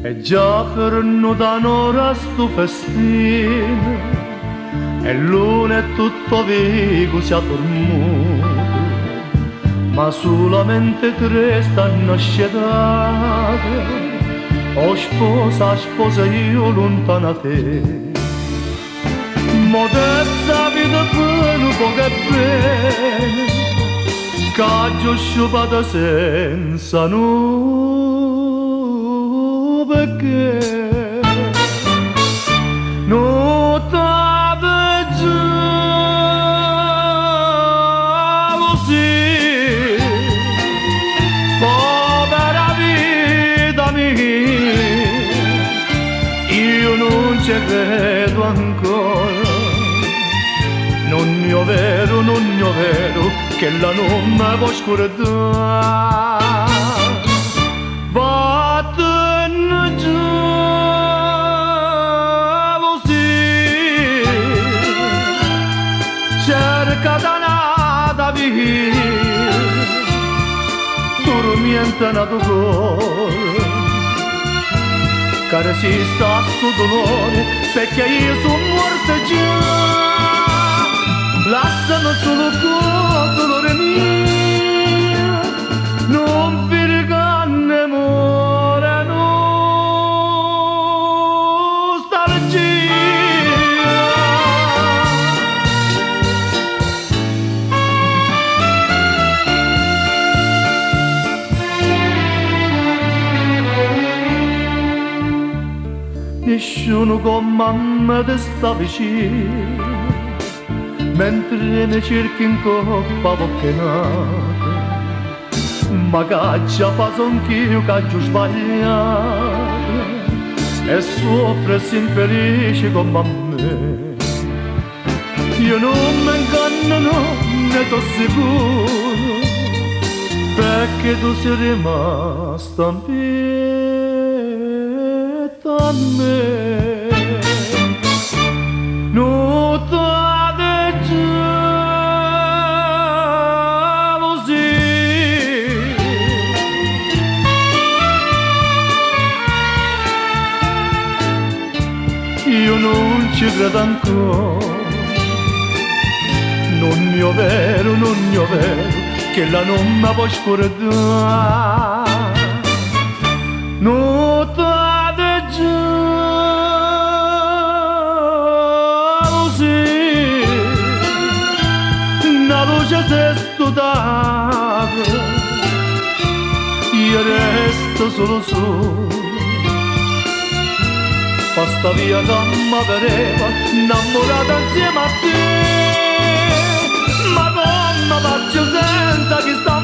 E già ferno da un'ora sto festino e l'uno è tutto vivo si è dormito, ma solamente tre stanno scetate. O sposa io lontana da te. Modesta vita per un po' che bene, caggio sciupata senza nu perché. Non t'avveggavo sì, povera vita mia, io non ci credo ancora. Non io vero, che la non mi può scordare. Vattene già così, cerca da via, tormenta tuo cuore, che resista sto dolore, perché io sono morta già. Lasciami solo con dolore mio, non firganne more, nostalgia. Nessuno con mamma ti sta vicino, mentre mi cerchi in coppa bocchinato, ma caccia fa anch'io caggio sbagliato e soffre si infelice come me. Io non mi inganno, no, ne so sicuro, perché tu sei rimasta in pietà a me. Non io non ci credo ancora, non io vero, che la non mi può scordare. Non t'avete già così, una luce si è studata, io resto solo. Basta via che mi pareva innamorata insieme a te, ma come faccio senza chi sta